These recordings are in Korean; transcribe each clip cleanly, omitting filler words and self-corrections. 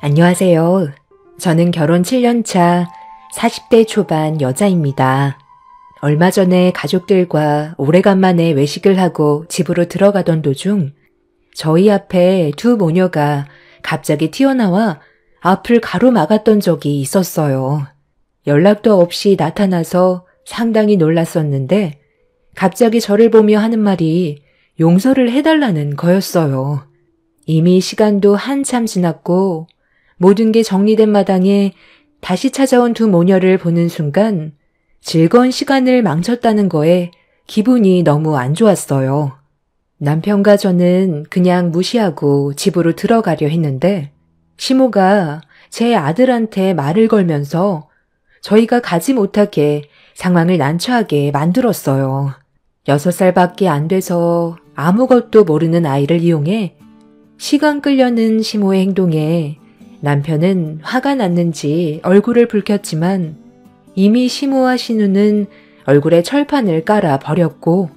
안녕하세요. 저는 결혼 7년차 40대 초반 여자입니다. 얼마 전에 가족들과 오래간만에 외식을 하고 집으로 들어가던 도중 저희 앞에 두 모녀가 갑자기 튀어나와 앞을 가로막았던 적이 있었어요. 연락도 없이 나타나서 상당히 놀랐었는데 갑자기 저를 보며 하는 말이 용서를 해달라는 거였어요. 이미 시간도 한참 지났고 모든 게 정리된 마당에 다시 찾아온 두 모녀를 보는 순간 즐거운 시간을 망쳤다는 거에 기분이 너무 안 좋았어요. 남편과 저는 그냥 무시하고 집으로 들어가려 했는데 시모가 제 아들한테 말을 걸면서 저희가 가지 못하게 상황을 난처하게 만들었어요. 6살밖에 안 돼서 아무것도 모르는 아이를 이용해 시간 끌려는 시모의 행동에 남편은 화가 났는지 얼굴을 붉혔지만 이미 시모와 신우는 얼굴에 철판을 깔아 버렸고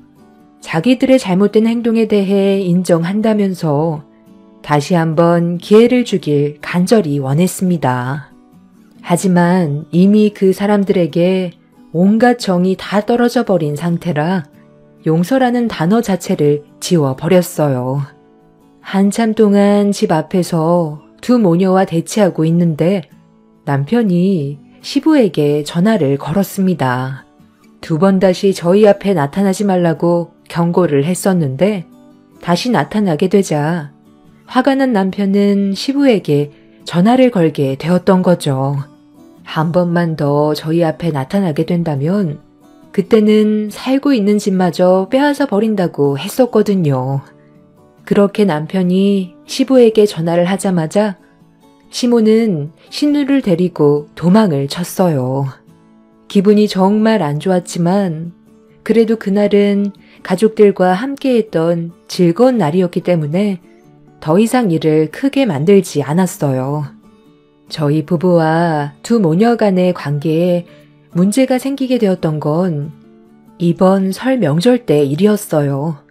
자기들의 잘못된 행동에 대해 인정한다면서 다시 한번 기회를 주길 간절히 원했습니다. 하지만 이미 그 사람들에게 온갖 정이 다 떨어져 버린 상태라 용서라는 단어 자체를 지워버렸어요. 한참 동안 집 앞에서 두 모녀와 대치하고 있는데 남편이 시부에게 전화를 걸었습니다. 2번 다시 저희 앞에 나타나지 말라고 경고를 했었는데 다시 나타나게 되자 화가 난 남편은 시부에게 전화를 걸게 되었던 거죠. 한 번만 더 저희 앞에 나타나게 된다면 그때는 살고 있는 집마저 빼앗아 버린다고 했었거든요. 그렇게 남편이 시부에게 전화를 하자마자 시모는 신우를 데리고 도망을 쳤어요. 기분이 정말 안 좋았지만 그래도 그날은 가족들과 함께했던 즐거운 날이었기 때문에 더 이상 일을 크게 만들지 않았어요. 저희 부부와 두 모녀 간의 관계에 문제가 생기게 되었던 건 이번 설 명절 때 일이었어요.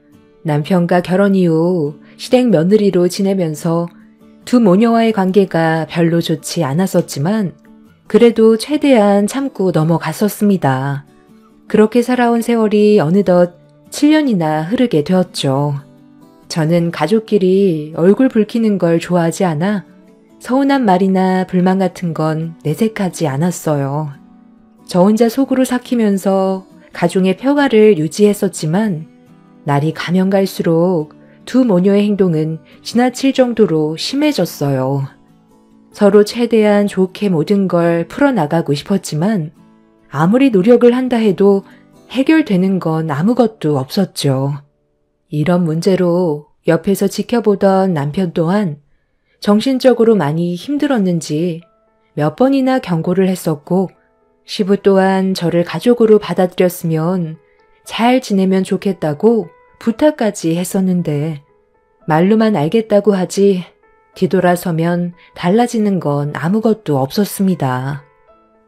남편과 결혼 이후 시댁 며느리로 지내면서 두 모녀와의 관계가 별로 좋지 않았었지만 그래도 최대한 참고 넘어갔었습니다. 그렇게 살아온 세월이 어느덧 7년이나 흐르게 되었죠. 저는 가족끼리 얼굴 붉히는 걸 좋아하지 않아 서운한 말이나 불만 같은 건 내색하지 않았어요. 저 혼자 속으로 삭히면서 가족의 평화를 유지했었지만 날이 가면 갈수록 두 모녀의 행동은 지나칠 정도로 심해졌어요. 서로 최대한 좋게 모든 걸 풀어나가고 싶었지만 아무리 노력을 한다 해도 해결되는 건 아무것도 없었죠. 이런 문제로 옆에서 지켜보던 남편 또한 정신적으로 많이 힘들었는지 몇 번이나 경고를 했었고 시부 또한 저를 가족으로 받아들였으면 잘 지내면 좋겠다고 부탁까지 했었는데 말로만 알겠다고 하지 뒤돌아서면 달라지는 건 아무것도 없었습니다.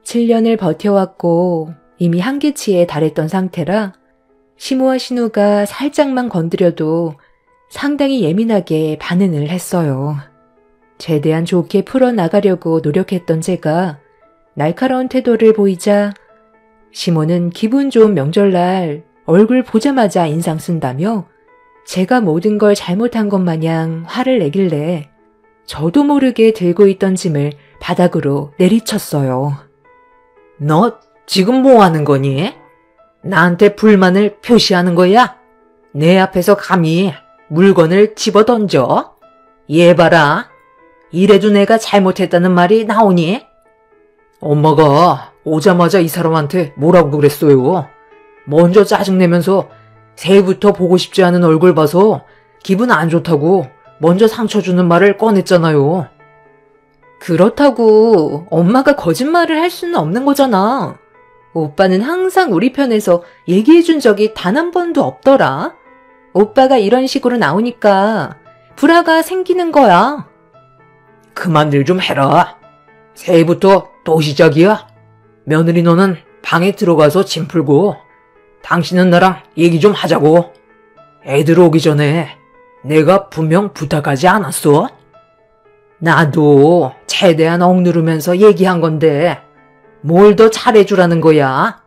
7년을 버텨왔고 이미 한계치에 달했던 상태라 시모와 신우가 살짝만 건드려도 상당히 예민하게 반응을 했어요. 최대한 좋게 풀어나가려고 노력했던 제가 날카로운 태도를 보이자 시모는 기분 좋은 명절날 얼굴 보자마자 인상 쓴다며 제가 모든 걸 잘못한 것 마냥 화를 내길래 저도 모르게 들고 있던 짐을 바닥으로 내리쳤어요. 너 지금 뭐 하는 거니? 나한테 불만을 표시하는 거야? 내 앞에서 감히 물건을 집어던져? 얘 봐라. 이래도 내가 잘못했다는 말이 나오니? 엄마가 오자마자 이 사람한테 뭐라고 그랬어요? 먼저 짜증내면서 새해부터 보고 싶지 않은 얼굴 봐서 기분 안 좋다고 먼저 상처 주는 말을 꺼냈잖아요. 그렇다고 엄마가 거짓말을 할 수는 없는 거잖아. 오빠는 항상 우리 편에서 얘기해준 적이 단 한 번도 없더라. 오빠가 이런 식으로 나오니까 불화가 생기는 거야. 그만들 좀 해라. 새해부터 또 시작이야. 며느리 너는 방에 들어가서 짐 풀고 당신은 나랑 얘기 좀 하자고. 애들 오기 전에 내가 분명 부탁하지 않았어? 나도 최대한 억누르면서 얘기한 건데 뭘 더 잘해주라는 거야?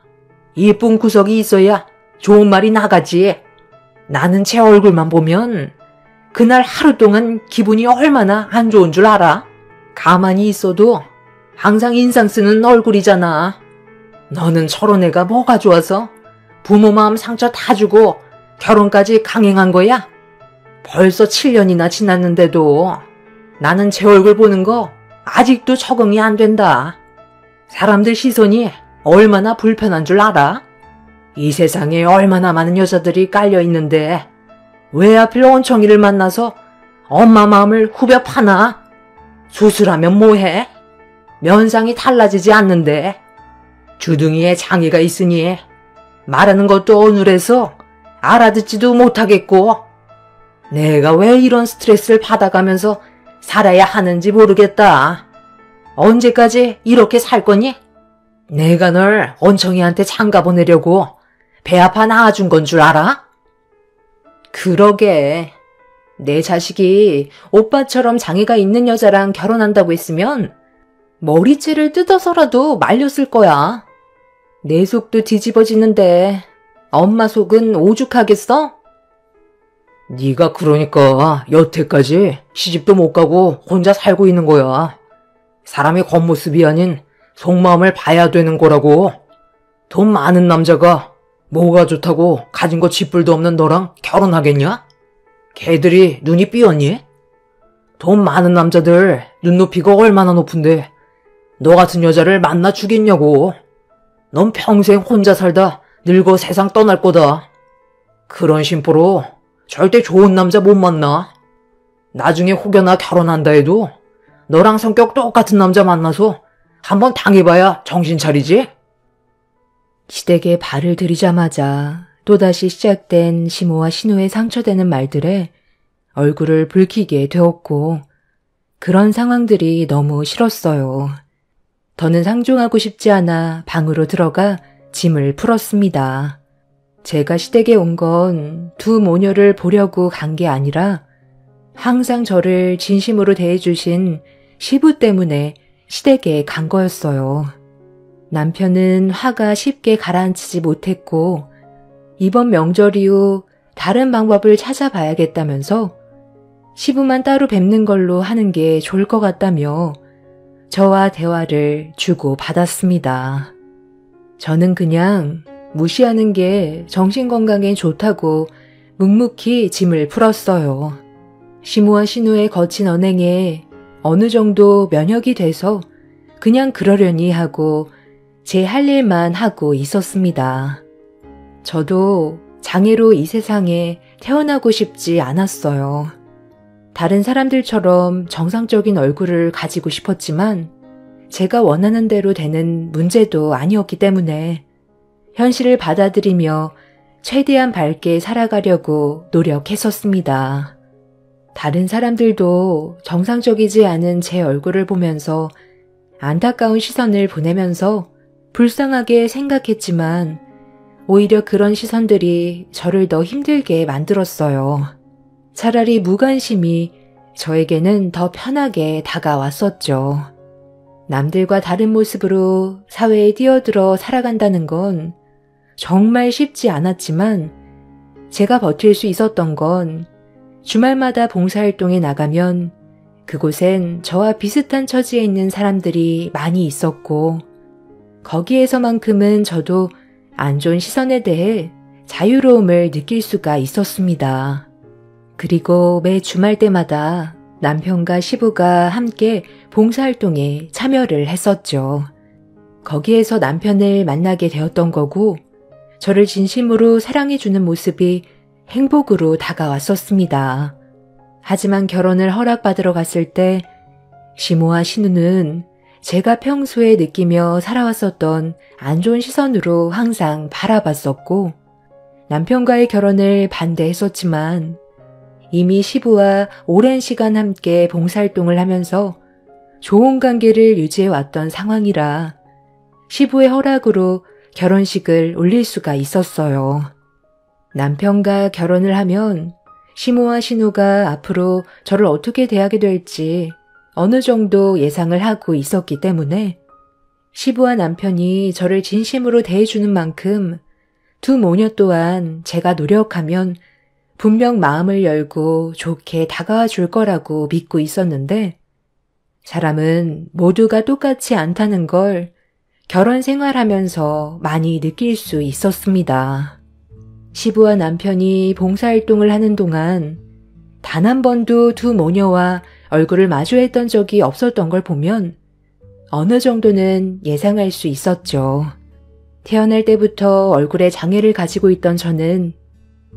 이쁜 구석이 있어야 좋은 말이 나가지. 나는 제 얼굴만 보면 그날 하루 동안 기분이 얼마나 안 좋은 줄 알아? 가만히 있어도 항상 인상 쓰는 얼굴이잖아. 너는 저런 애가 뭐가 좋아서 부모 마음 상처 다 주고 결혼까지 강행한 거야? 벌써 7년이나 지났는데도 나는 제 얼굴 보는 거 아직도 적응이 안 된다. 사람들 시선이 얼마나 불편한 줄 알아? 이 세상에 얼마나 많은 여자들이 깔려 있는데 왜 하필 원청이를 만나서 엄마 마음을 후벼 파나? 수술하면 뭐해? 면상이 달라지지 않는데 주둥이에 장애가 있으니 말하는 것도 어눌해서 알아듣지도 못하겠고 내가 왜 이런 스트레스를 받아가면서 살아야 하는지 모르겠다. 언제까지 이렇게 살 거니? 내가 널 원청이한테 장가 보내려고 배 아파 낳아준 건 줄 알아? 그러게. 내 자식이 오빠처럼 장애가 있는 여자랑 결혼한다고 했으면 머리채를 뜯어서라도 말렸을 거야. 내 속도 뒤집어지는데 엄마 속은 오죽하겠어? 네가 그러니까 여태까지 시집도 못 가고 혼자 살고 있는 거야. 사람의 겉모습이 아닌 속마음을 봐야 되는 거라고. 돈 많은 남자가 뭐가 좋다고 가진 거 쥐뿔도 없는 너랑 결혼하겠냐? 걔들이 눈이 삐었니? 돈 많은 남자들 눈높이가 얼마나 높은데 너 같은 여자를 만나 주겠냐고. 넌 평생 혼자 살다 늙어 세상 떠날 거다. 그런 심보로 절대 좋은 남자 못 만나. 나중에 혹여나 결혼한다 해도 너랑 성격 똑같은 남자 만나서 한번 당해봐야 정신 차리지? 시댁에 발을 들이자마자 또다시 시작된 시모와 신우의 상처되는 말들에 얼굴을 붉히게 되었고 그런 상황들이 너무 싫었어요. 더는 상종하고 싶지 않아 방으로 들어가 짐을 풀었습니다. 제가 시댁에 온 건 두 모녀를 보려고 간 게 아니라 항상 저를 진심으로 대해주신 시부 때문에 시댁에 간 거였어요. 남편은 화가 쉽게 가라앉히지 못했고 이번 명절 이후 다른 방법을 찾아봐야겠다면서 시부만 따로 뵙는 걸로 하는 게 좋을 것 같다며 저와 대화를 주고받았습니다. 저는 그냥 무시하는 게 정신건강에 좋다고 묵묵히 짐을 풀었어요. 시모와 신우의 거친 언행에 어느 정도 면역이 돼서 그냥 그러려니 하고 제 할 일만 하고 있었습니다. 저도 장애로 이 세상에 태어나고 싶지 않았어요. 다른 사람들처럼 정상적인 얼굴을 가지고 싶었지만 제가 원하는 대로 되는 문제도 아니었기 때문에 현실을 받아들이며 최대한 밝게 살아가려고 노력했었습니다. 다른 사람들도 정상적이지 않은 제 얼굴을 보면서 안타까운 시선을 보내면서 불쌍하게 생각했지만 오히려 그런 시선들이 저를 더 힘들게 만들었어요. 차라리 무관심이 저에게는 더 편하게 다가왔었죠. 남들과 다른 모습으로 사회에 뛰어들어 살아간다는 건 정말 쉽지 않았지만 제가 버틸 수 있었던 건 주말마다 봉사활동에 나가면 그곳엔 저와 비슷한 처지에 있는 사람들이 많이 있었고 거기에서만큼은 저도 안 좋은 시선에 대해 자유로움을 느낄 수가 있었습니다. 그리고 매 주말 때마다 남편과 시부가 함께 봉사활동에 참여를 했었죠. 거기에서 남편을 만나게 되었던 거고 저를 진심으로 사랑해주는 모습이 행복으로 다가왔었습니다. 하지만 결혼을 허락받으러 갔을 때 시모와 신우는 제가 평소에 느끼며 살아왔었던 안 좋은 시선으로 항상 바라봤었고 남편과의 결혼을 반대했었지만 이미 시부와 오랜 시간 함께 봉사활동을 하면서 좋은 관계를 유지해왔던 상황이라 시부의 허락으로 결혼식을 올릴 수가 있었어요. 남편과 결혼을 하면 시모와 신우가 앞으로 저를 어떻게 대하게 될지 어느 정도 예상을 하고 있었기 때문에 시부와 남편이 저를 진심으로 대해주는 만큼 두 모녀 또한 제가 노력하면 분명 마음을 열고 좋게 다가와 줄 거라고 믿고 있었는데 사람은 모두가 똑같지 않다는 걸 결혼 생활하면서 많이 느낄 수 있었습니다. 시부와 남편이 봉사활동을 하는 동안 단 한 번도 두 모녀와 얼굴을 마주했던 적이 없었던 걸 보면 어느 정도는 예상할 수 있었죠. 태어날 때부터 얼굴에 장애를 가지고 있던 저는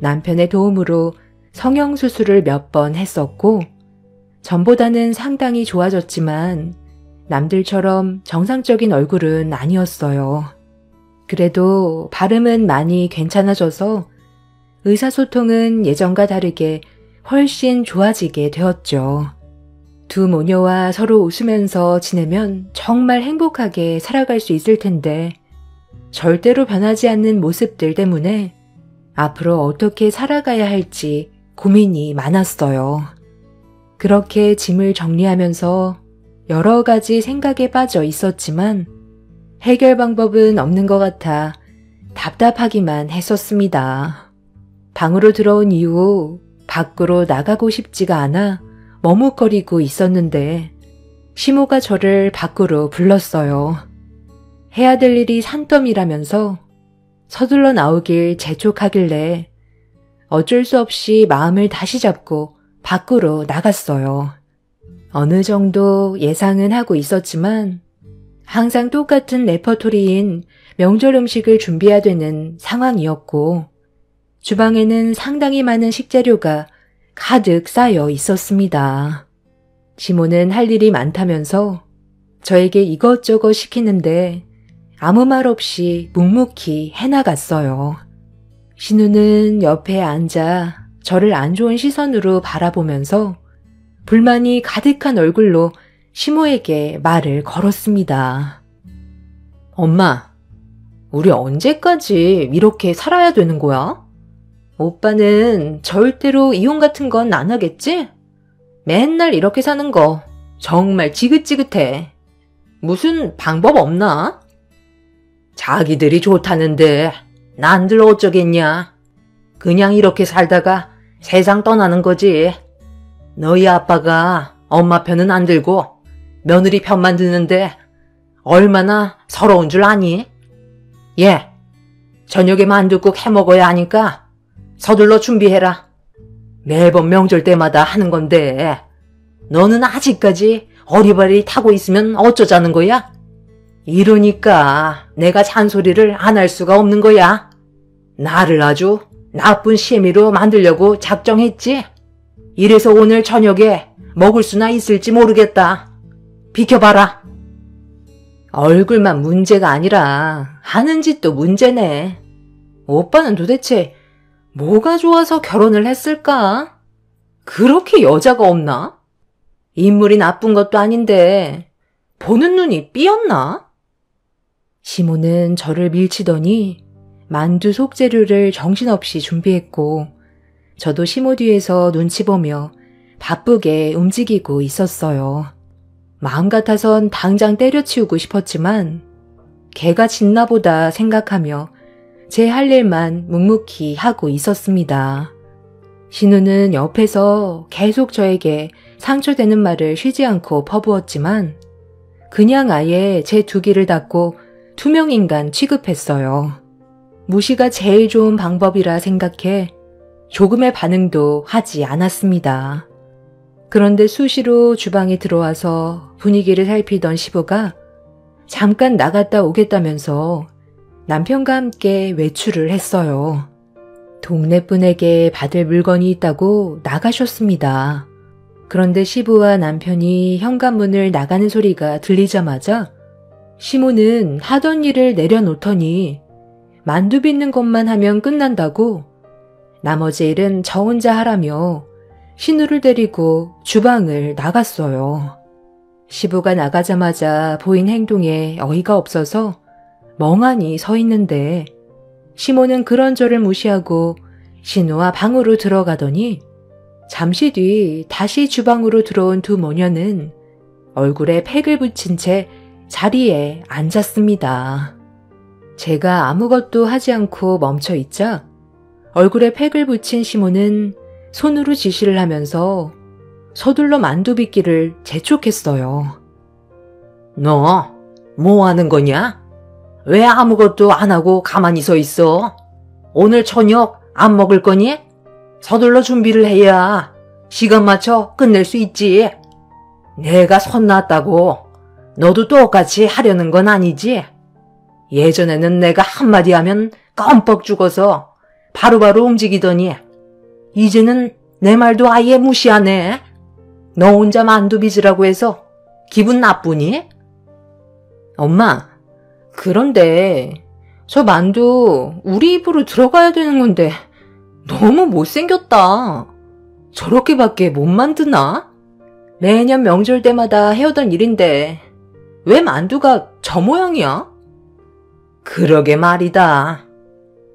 남편의 도움으로 성형수술을 몇 번 했었고 전보다는 상당히 좋아졌지만 남들처럼 정상적인 얼굴은 아니었어요. 그래도 발음은 많이 괜찮아져서 의사소통은 예전과 다르게 훨씬 좋아지게 되었죠. 두 모녀와 서로 웃으면서 지내면 정말 행복하게 살아갈 수 있을 텐데 절대로 변하지 않는 모습들 때문에 앞으로 어떻게 살아가야 할지 고민이 많았어요. 그렇게 짐을 정리하면서 여러 가지 생각에 빠져 있었지만 해결 방법은 없는 것 같아 답답하기만 했었습니다. 방으로 들어온 이후 밖으로 나가고 싶지가 않아 머뭇거리고 있었는데 시모가 저를 밖으로 불렀어요. 해야 될 일이 산더미라면서 서둘러 나오길 재촉하길래 어쩔 수 없이 마음을 다시 잡고 밖으로 나갔어요. 어느 정도 예상은 하고 있었지만 항상 똑같은 레퍼토리인 명절 음식을 준비해야 되는 상황이었고 주방에는 상당히 많은 식재료가 가득 쌓여 있었습니다. 시모는 할 일이 많다면서 저에게 이것저것 시키는데 아무 말 없이 묵묵히 해나갔어요. 신우는 옆에 앉아 저를 안 좋은 시선으로 바라보면서 불만이 가득한 얼굴로 시모에게 말을 걸었습니다. 엄마, 우리 언제까지 이렇게 살아야 되는 거야? 오빠는 절대로 이혼 같은 건 안 하겠지? 맨날 이렇게 사는 거 정말 지긋지긋해. 무슨 방법 없나? 자기들이 좋다는데 난들 어쩌겠냐. 그냥 이렇게 살다가 세상 떠나는 거지. 너희 아빠가 엄마 편은 안 들고 며느리 편만 드는데 얼마나 서러운 줄 아니? 예, 저녁에 만둣국 해먹어야 하니까 서둘러 준비해라. 매번 명절 때마다 하는 건데 너는 아직까지 어리바리 타고 있으면 어쩌자는 거야? 이러니까 내가 잔소리를 안 할 수가 없는 거야. 나를 아주 나쁜 시애미로 만들려고 작정했지? 이래서 오늘 저녁에 먹을 수나 있을지 모르겠다. 비켜봐라. 얼굴만 문제가 아니라 하는 짓도 문제네. 오빠는 도대체 뭐가 좋아서 결혼을 했을까? 그렇게 여자가 없나? 인물이 나쁜 것도 아닌데 보는 눈이 삐었나? 시모는 저를 밀치더니 만두 속재료를 정신없이 준비했고 저도 시모 뒤에서 눈치 보며 바쁘게 움직이고 있었어요. 마음 같아선 당장 때려치우고 싶었지만 개가 짖나 보다 생각하며 제 할 일만 묵묵히 하고 있었습니다. 신우는 옆에서 계속 저에게 상처되는 말을 쉬지 않고 퍼부었지만 그냥 아예 제 두 귀를 닫고 투명인간 취급했어요. 무시가 제일 좋은 방법이라 생각해 조금의 반응도 하지 않았습니다. 그런데 수시로 주방에 들어와서 분위기를 살피던 시부가 잠깐 나갔다 오겠다면서 남편과 함께 외출을 했어요. 동네 분에게 받을 물건이 있다고 나가셨습니다. 그런데 시부와 남편이 현관문을 나가는 소리가 들리자마자 시모는 하던 일을 내려놓더니 만두 빚는 것만 하면 끝난다고 나머지 일은 저 혼자 하라며 신우를 데리고 주방을 나갔어요. 시부가 나가자마자 보인 행동에 어이가 없어서 멍하니 서 있는데 시모는 그런 저를 무시하고 신우와 방으로 들어가더니 잠시 뒤 다시 주방으로 들어온 두 모녀는 얼굴에 팩을 붙인 채 자리에 앉았습니다. 제가 아무것도 하지 않고 멈춰 있자 얼굴에 팩을 붙인 시몬은 손으로 지시를 하면서 서둘러 만두 빚기를 재촉했어요. 너 뭐 하는 거냐? 왜 아무것도 안 하고 가만히 서 있어? 오늘 저녁 안 먹을 거니? 서둘러 준비를 해야 시간 맞춰 끝낼 수 있지. 내가 손 놨다고 너도 똑같이 하려는 건 아니지? 예전에는 내가 한마디 하면 껌뻑 죽어서 바로바로 움직이더니 이제는 내 말도 아예 무시하네. 너 혼자 만두 빚으라고 해서 기분 나쁘니? 엄마, 그런데 저 만두 우리 입으로 들어가야 되는 건데 너무 못생겼다. 저렇게밖에 못 만드나? 매년 명절 때마다 해오던 일인데 왜 만두가 저 모양이야? 그러게 말이다.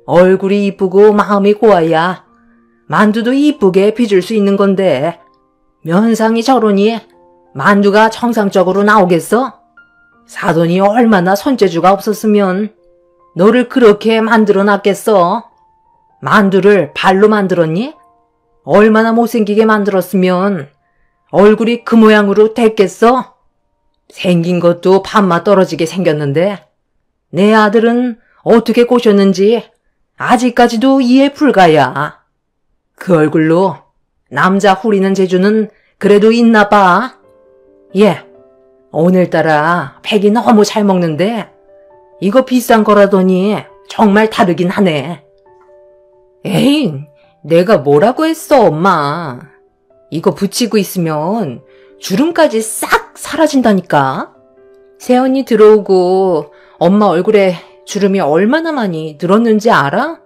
얼굴이 이쁘고 마음이 고와야 만두도 이쁘게 빚을 수 있는 건데 면상이 저러니 만두가 정상적으로 나오겠어? 사돈이 얼마나 손재주가 없었으면 너를 그렇게 만들어 놨겠어? 만두를 발로 만들었니? 얼마나 못생기게 만들었으면 얼굴이 그 모양으로 됐겠어? 생긴 것도 밥맛 떨어지게 생겼는데 내 아들은 어떻게 꼬셨는지 아직까지도 이해 불가야. 그 얼굴로 남자 후리는 재주는 그래도 있나 봐. 예, 오늘따라 팩이 너무 잘 먹는데 이거 비싼 거라더니 정말 다르긴 하네. 에이, 내가 뭐라고 했어, 엄마. 이거 붙이고 있으면 주름까지 싹 사라진다니까. 새언니 들어오고 엄마 얼굴에 주름이 얼마나 많이 늘었는지 알아?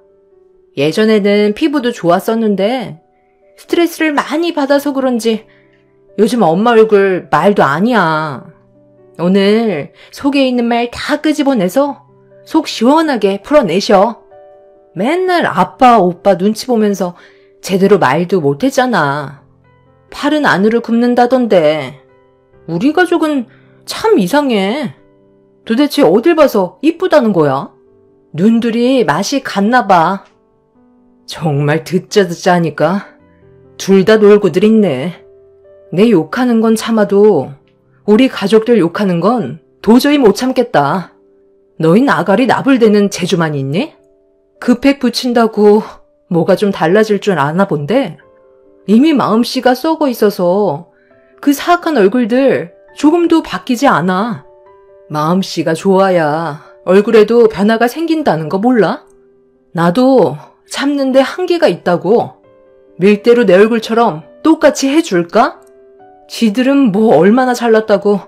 예전에는 피부도 좋았었는데 스트레스를 많이 받아서 그런지 요즘 엄마 얼굴 말도 아니야. 오늘 속에 있는 말 다 끄집어내서 속 시원하게 풀어내셔. 맨날 아빠, 오빠 눈치 보면서 제대로 말도 못했잖아. 팔은 안으로 굽는다던데 우리 가족은 참 이상해. 도대체 어딜 봐서 이쁘다는 거야? 눈들이 맛이 갔나 봐. 정말 듣자 하니까 둘 다 놀고들 있네. 내 욕하는 건 참아도 우리 가족들 욕하는 건 도저히 못 참겠다. 너희 아가리 나불대는 재주만 있니? 그 팩 붙인다고 뭐가 좀 달라질 줄 아나 본데 이미 마음씨가 썩어 있어서 그 사악한 얼굴들 조금도 바뀌지 않아. 마음씨가 좋아야 얼굴에도 변화가 생긴다는 거 몰라? 나도 참는데 한계가 있다고. 밀대로 내 얼굴처럼 똑같이 해줄까? 지들은 뭐 얼마나 잘났다고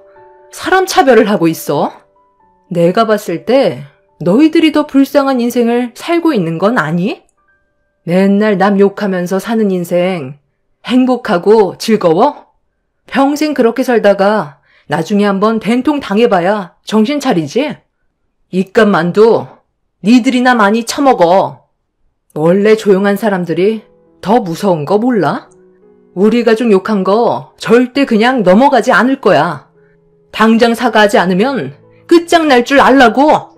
사람 차별을 하고 있어? 내가 봤을 때 너희들이 더 불쌍한 인생을 살고 있는 건 아니? 맨날 남 욕하면서 사는 인생 행복하고 즐거워? 평생 그렇게 살다가 나중에 한번 된통 당해봐야 정신 차리지? 입값 만두 니들이나 많이 처먹어. 원래 조용한 사람들이 더 무서운 거 몰라? 우리 가족 욕한 거 절대 그냥 넘어가지 않을 거야. 당장 사과하지 않으면 끝장날 줄 알라고.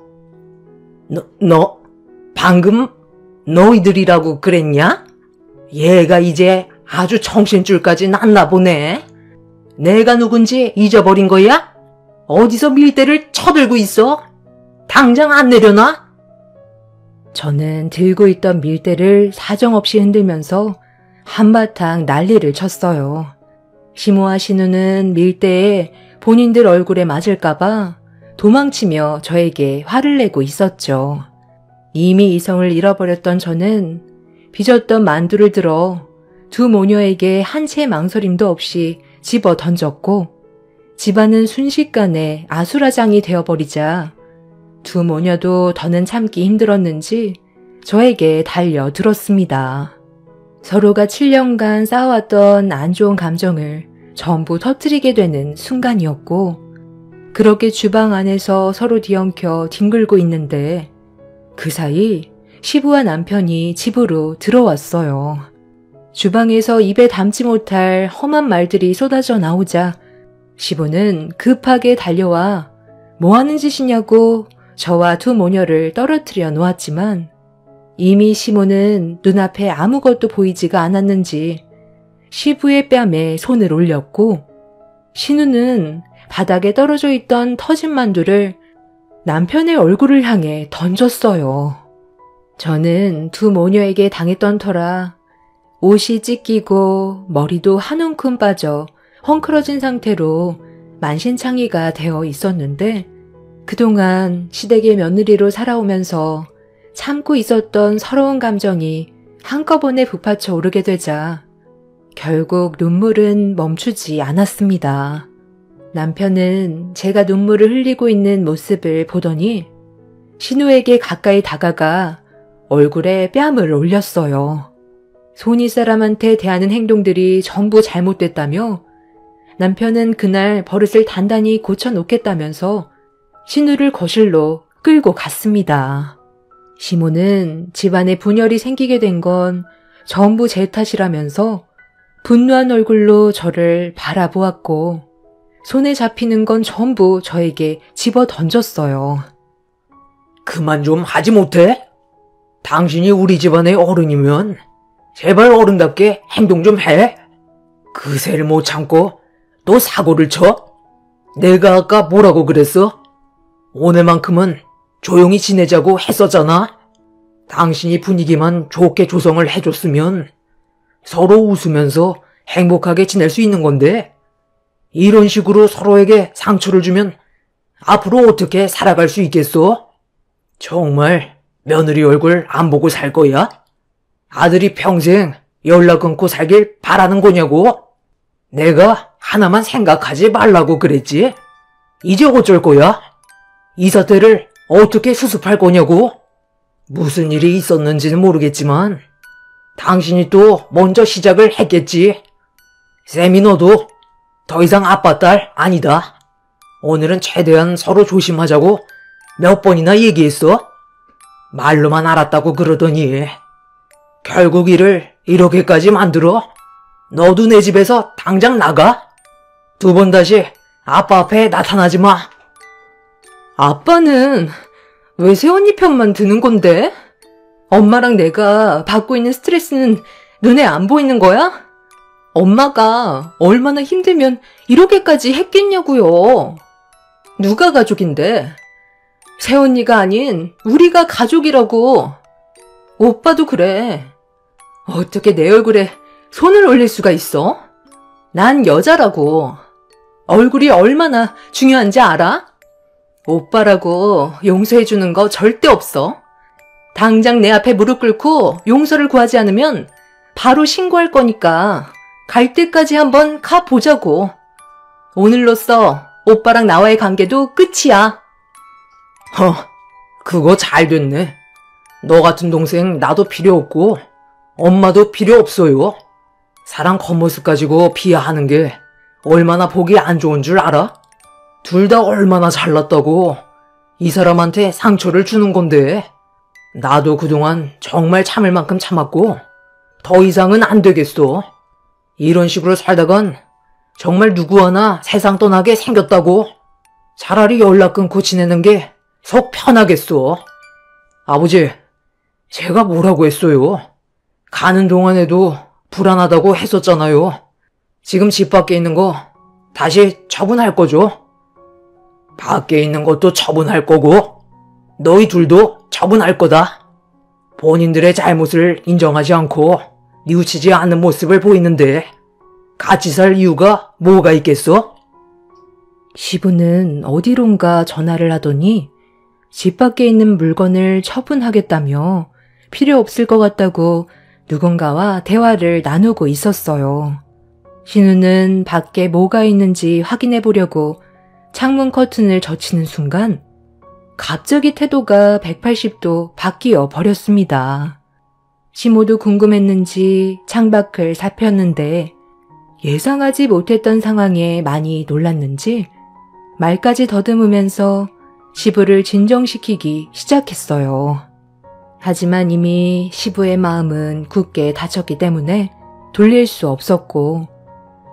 너 방금 너희들이라고 그랬냐? 얘가 이제 아주 정신줄까지 났나 보네. 내가 누군지 잊어버린 거야? 어디서 밀대를 쳐들고 있어? 당장 안 내려놔? 저는 들고 있던 밀대를 사정없이 흔들면서 한바탕 난리를 쳤어요. 시모와 신우는 밀대에 본인들 얼굴에 맞을까봐 도망치며 저에게 화를 내고 있었죠. 이미 이성을 잃어버렸던 저는 빚었던 만두를 들어 두 모녀에게 한 채 망설임도 없이 집어 던졌고 집안은 순식간에 아수라장이 되어버리자 두 모녀도 더는 참기 힘들었는지 저에게 달려들었습니다. 서로가 7년간 쌓아왔던 안 좋은 감정을 전부 터뜨리게 되는 순간이었고 그렇게 주방 안에서 서로 뒤엉켜 뒹굴고 있는데 그 사이 시부와 남편이 집으로 들어왔어요. 주방에서 입에 담지 못할 험한 말들이 쏟아져 나오자 시부는 급하게 달려와 뭐 하는 짓이냐고 저와 두 모녀를 떨어뜨려 놓았지만 이미 시모는 눈앞에 아무것도 보이지가 않았는지 시부의 뺨에 손을 올렸고 신우는 바닥에 떨어져 있던 터진 만두를 남편의 얼굴을 향해 던졌어요. 저는 두 모녀에게 당했던 터라 옷이 찢기고 머리도 한 움큼 빠져 헝클어진 상태로 만신창이가 되어 있었는데 그동안 시댁의 며느리로 살아오면서 참고 있었던 서러운 감정이 한꺼번에 북받쳐 오르게 되자 결국 눈물은 멈추지 않았습니다. 남편은 제가 눈물을 흘리고 있는 모습을 보더니 신우에게 가까이 다가가 얼굴에 뺨을 올렸어요. 손이 사람한테 대하는 행동들이 전부 잘못됐다며 남편은 그날 버릇을 단단히 고쳐놓겠다면서 신우를 거실로 끌고 갔습니다. 시모는 집안에 분열이 생기게 된 건 전부 제 탓이라면서 분노한 얼굴로 저를 바라보았고 손에 잡히는 건 전부 저에게 집어 던졌어요. 그만 좀 하지 못해? 당신이 우리 집안의 어른이면 제발 어른답게 행동 좀 해. 그새를 못 참고 또 사고를 쳐? 내가 아까 뭐라고 그랬어? 오늘만큼은 조용히 지내자고 했었잖아. 당신이 분위기만 좋게 조성을 해줬으면 서로 웃으면서 행복하게 지낼 수 있는 건데 이런 식으로 서로에게 상처를 주면 앞으로 어떻게 살아갈 수 있겠어? 정말 며느리 얼굴 안 보고 살 거야? 아들이 평생 연락 끊고 살길 바라는 거냐고? 내가 하나만 생각하지 말라고 그랬지? 이제 어쩔 거야? 이 사태를 어떻게 수습할 거냐고? 무슨 일이 있었는지는 모르겠지만 당신이 또 먼저 시작을 했겠지. 쌤이 너도 더 이상 아빠 딸 아니다. 오늘은 최대한 서로 조심하자고 몇 번이나 얘기했어? 말로만 알았다고 그러더니 결국 일을 이렇게까지 만들어? 너도 내 집에서 당장 나가? 두 번 다시 아빠 앞에 나타나지 마. 아빠는 왜 새언니 편만 드는 건데? 엄마랑 내가 받고 있는 스트레스는 눈에 안 보이는 거야? 엄마가 얼마나 힘들면 이렇게까지 했겠냐고요. 누가 가족인데? 새언니가 아닌 우리가 가족이라고. 오빠도 그래. 어떻게 내 얼굴에 손을 올릴 수가 있어? 난 여자라고. 얼굴이 얼마나 중요한지 알아? 오빠라고 용서해주는 거 절대 없어. 당장 내 앞에 무릎 꿇고 용서를 구하지 않으면 바로 신고할 거니까 갈 때까지 한번 가보자고. 오늘로써 오빠랑 나와의 관계도 끝이야. 그거 잘 됐네. 너 같은 동생 나도 필요 없고 엄마도 필요 없어요. 사람 겉모습 가지고 비하하는 게 얼마나 보기 안 좋은 줄 알아? 둘 다 얼마나 잘났다고 이 사람한테 상처를 주는 건데 나도 그동안 정말 참을 만큼 참았고 더 이상은 안 되겠어. 이런 식으로 살다간 정말 누구 하나 세상 떠나게 생겼다고. 차라리 연락 끊고 지내는 게 속 편하겠어. 아버지, 제가 뭐라고 했어요? 가는 동안에도 불안하다고 했었잖아요. 지금 집 밖에 있는 거 다시 처분할 거죠? 밖에 있는 것도 처분할 거고 너희 둘도 처분할 거다. 본인들의 잘못을 인정하지 않고 뉘우치지 않는 모습을 보이는데 같이 살 이유가 뭐가 있겠어? 시부는 어디론가 전화를 하더니 집 밖에 있는 물건을 처분하겠다며 필요 없을 것 같다고 누군가와 대화를 나누고 있었어요. 신우는 밖에 뭐가 있는지 확인해 보려고 창문 커튼을 젖히는 순간 갑자기 태도가 180도 바뀌어 버렸습니다. 시모도 궁금했는지 창밖을 살폈는데 예상하지 못했던 상황에 많이 놀랐는지 말까지 더듬으면서 시부를 진정시키기 시작했어요. 하지만 이미 시부의 마음은 굳게 닫혔기 때문에 돌릴 수 없었고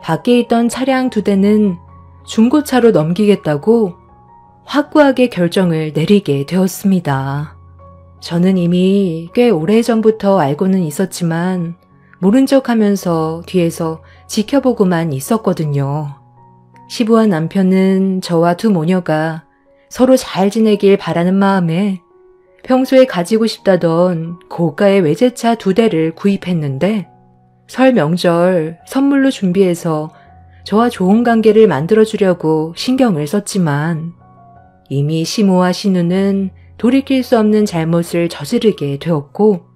밖에 있던 차량 2대는 중고차로 넘기겠다고 확고하게 결정을 내리게 되었습니다. 저는 이미 꽤 오래전부터 알고는 있었지만 모른 척하면서 뒤에서 지켜보고만 있었거든요. 시부한 남편은 저와 두 모녀가 서로 잘 지내길 바라는 마음에 평소에 가지고 싶다던 고가의 외제차 2대를 구입했는데 설 명절 선물로 준비해서 저와 좋은 관계를 만들어주려고 신경을 썼지만 이미 시모와 신우는 돌이킬 수 없는 잘못을 저지르게 되었고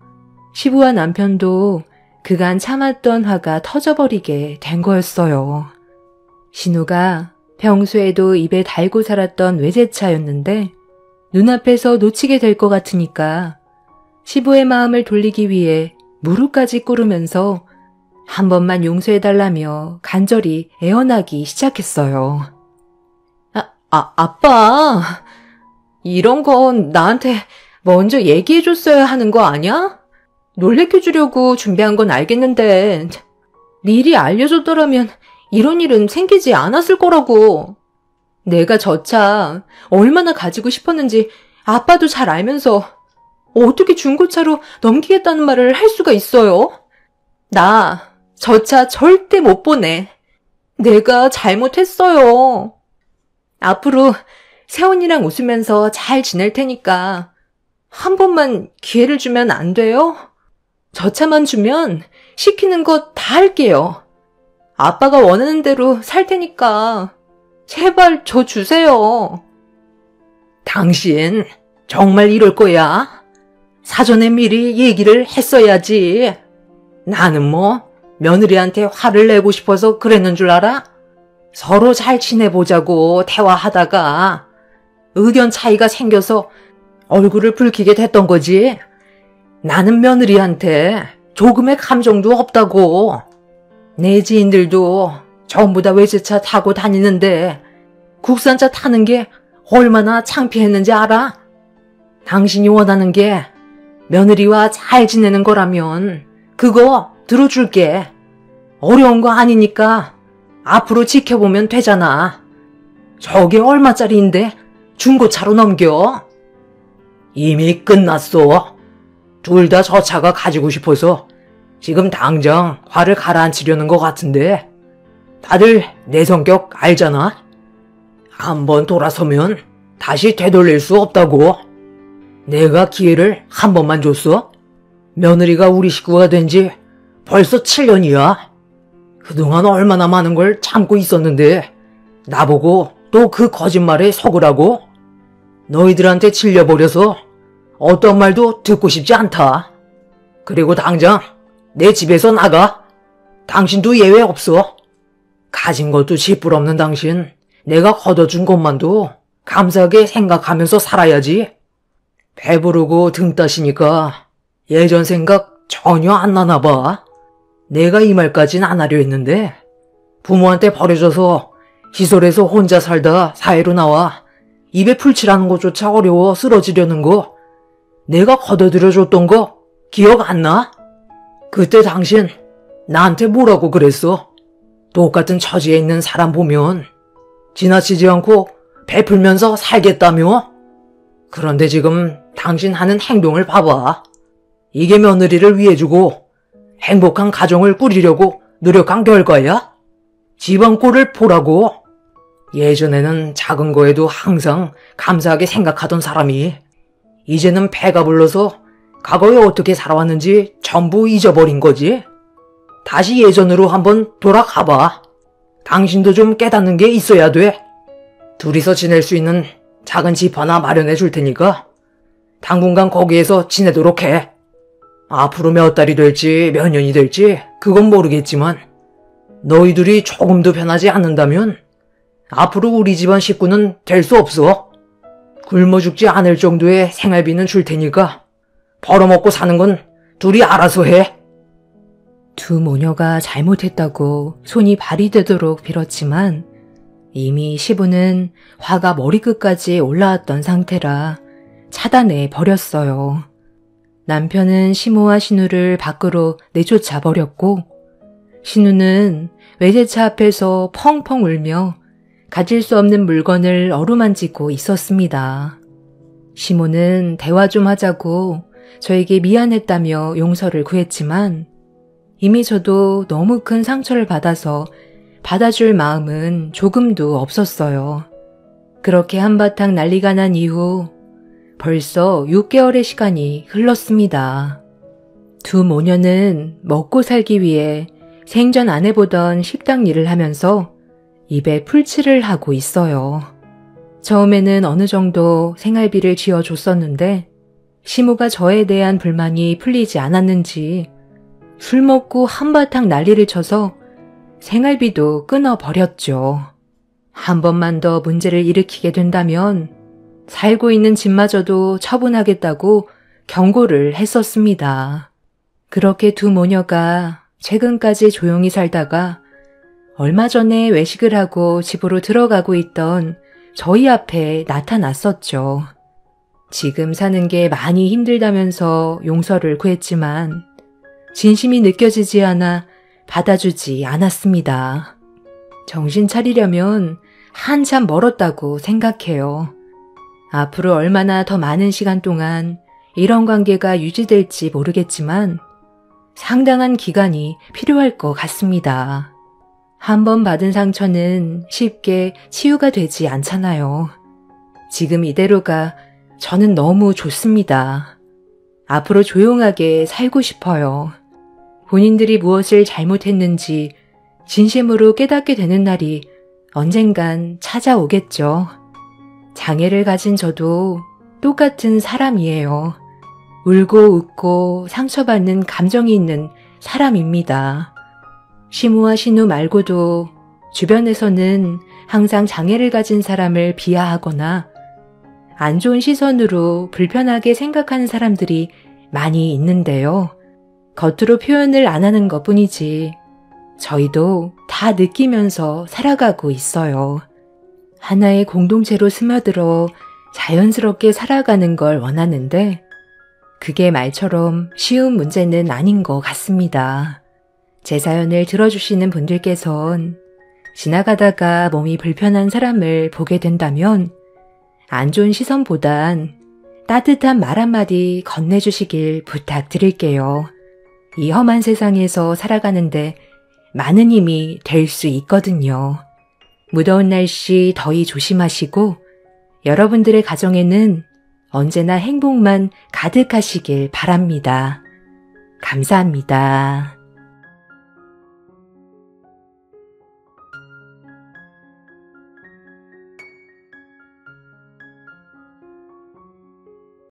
시부와 남편도 그간 참았던 화가 터져버리게 된 거였어요. 신우가 평소에도 입에 달고 살았던 외제차였는데 눈앞에서 놓치게 될 것 같으니까 시부의 마음을 돌리기 위해 무릎까지 꿇으면서 한 번만 용서해달라며 간절히 애원하기 시작했어요. 아빠, 이런 건 나한테 먼저 얘기해줬어야 하는 거 아니야? 놀래켜주려고 준비한 건 알겠는데 미리 알려줬더라면 이런 일은 생기지 않았을 거라고. 내가 저 차 얼마나 가지고 싶었는지 아빠도 잘 알면서 어떻게 중고차로 넘기겠다는 말을 할 수가 있어요? 나 저 차 절대 못 보내. 내가 잘못했어요. 앞으로 세훈이랑 웃으면서 잘 지낼 테니까 한 번만 기회를 주면 안 돼요? 저 차만 주면 시키는 거 다 할게요. 아빠가 원하는 대로 살 테니까 제발 저 주세요. 당신 정말 이럴 거야? 사전에 미리 얘기를 했어야지. 나는 뭐 며느리한테 화를 내고 싶어서 그랬는 줄 알아? 서로 잘 지내보자고 대화하다가 의견 차이가 생겨서 얼굴을 붉히게 됐던 거지. 나는 며느리한테 조금의 감정도 없다고. 내 지인들도 전부 다 외제차 타고 다니는데 국산차 타는 게 얼마나 창피했는지 알아? 당신이 원하는 게 며느리와 잘 지내는 거라면 그거 들어줄게. 어려운 거 아니니까 앞으로 지켜보면 되잖아. 저게 얼마짜리인데 중고차로 넘겨? 이미 끝났어. 둘 다 저 차가 가지고 싶어서 지금 당장 화를 가라앉히려는 것 같은데 다들 내 성격 알잖아? 한번 돌아서면 다시 되돌릴 수 없다고. 내가 기회를 한 번만 줬어? 며느리가 우리 식구가 된 지 벌써 7년이야. 그동안 얼마나 많은 걸 참고 있었는데 나보고 또 그 거짓말에 속으라고? 너희들한테 질려버려서 어떤 말도 듣고 싶지 않다. 그리고 당장 내 집에서 나가. 당신도 예외 없어. 가진 것도 지뿔없는 당신, 내가 걷어준 것만도 감사하게 생각하면서 살아야지. 배부르고 등 따시니까 예전 생각 전혀 안 나나 봐. 내가 이 말까진 안 하려 했는데 부모한테 버려져서 시설에서 혼자 살다 사회로 나와 입에 풀칠하는 것조차 어려워 쓰러지려는 거 내가 걷어들여줬던 거 기억 안 나? 그때 당신 나한테 뭐라고 그랬어? 똑같은 처지에 있는 사람 보면 지나치지 않고 베풀면서 살겠다며? 그런데 지금 당신 하는 행동을 봐봐. 이게 며느리를 위해주고 행복한 가정을 꾸리려고 노력한 결과야? 집안 꼴을 보라고. 예전에는 작은 거에도 항상 감사하게 생각하던 사람이 이제는 배가 불러서 과거에 어떻게 살아왔는지 전부 잊어버린 거지. 다시 예전으로 한번 돌아가봐. 당신도 좀 깨닫는 게 있어야 돼. 둘이서 지낼 수 있는 작은 집 하나 마련해 줄 테니까 당분간 거기에서 지내도록 해. 앞으로 몇 달이 될지 몇 년이 될지 그건 모르겠지만 너희 둘이 조금도 변하지 않는다면 앞으로 우리 집안 식구는 될 수 없어. 굶어 죽지 않을 정도의 생활비는 줄 테니까 벌어먹고 사는 건 둘이 알아서 해. 두 모녀가 잘못했다고 손이 발이 되도록 빌었지만 이미 시부는 화가 머리끝까지 올라왔던 상태라 차단해 버렸어요. 남편은 시모와 신우를 밖으로 내쫓아 버렸고 신우는 외제차 앞에서 펑펑 울며 가질 수 없는 물건을 어루만지고 있었습니다. 시모는 대화 좀 하자고 저에게 미안했다며 용서를 구했지만 이미 저도 너무 큰 상처를 받아서 받아줄 마음은 조금도 없었어요. 그렇게 한바탕 난리가 난 이후 벌써 6개월의 시간이 흘렀습니다. 두 모녀는 먹고 살기 위해 생전 안 해보던 식당 일을 하면서 입에 풀칠을 하고 있어요. 처음에는 어느 정도 생활비를 쥐어줬었는데 시모가 저에 대한 불만이 풀리지 않았는지 술 먹고 한바탕 난리를 쳐서 생활비도 끊어버렸죠. 한 번만 더 문제를 일으키게 된다면 살고 있는 집마저도 처분하겠다고 경고를 했었습니다. 그렇게 두 모녀가 최근까지 조용히 살다가 얼마 전에 외식을 하고 집으로 들어가고 있던 저희 앞에 나타났었죠. 지금 사는 게 많이 힘들다면서 용서를 구했지만 진심이 느껴지지 않아 받아주지 않았습니다. 정신 차리려면 한참 멀었다고 생각해요. 앞으로 얼마나 더 많은 시간 동안 이런 관계가 유지될지 모르겠지만 상당한 기간이 필요할 것 같습니다. 한 번 받은 상처는 쉽게 치유가 되지 않잖아요. 지금 이대로가 저는 너무 좋습니다. 앞으로 조용하게 살고 싶어요. 본인들이 무엇을 잘못했는지 진심으로 깨닫게 되는 날이 언젠간 찾아오겠죠. 장애를 가진 저도 똑같은 사람이에요. 울고 웃고 상처받는 감정이 있는 사람입니다. 시모와 신우 말고도 주변에서는 항상 장애를 가진 사람을 비하하거나 안 좋은 시선으로 불편하게 생각하는 사람들이 많이 있는데요. 겉으로 표현을 안 하는 것뿐이지 저희도 다 느끼면서 살아가고 있어요. 하나의 공동체로 스며들어 자연스럽게 살아가는 걸 원하는데 그게 말처럼 쉬운 문제는 아닌 것 같습니다. 제 사연을 들어주시는 분들께선 지나가다가 몸이 불편한 사람을 보게 된다면 안 좋은 시선보단 따뜻한 말 한마디 건네주시길 부탁드릴게요. 이 험한 세상에서 살아가는데 많은 힘이 될 수 있거든요. 무더운 날씨 더위 조심하시고 여러분들의 가정에는 언제나 행복만 가득하시길 바랍니다. 감사합니다.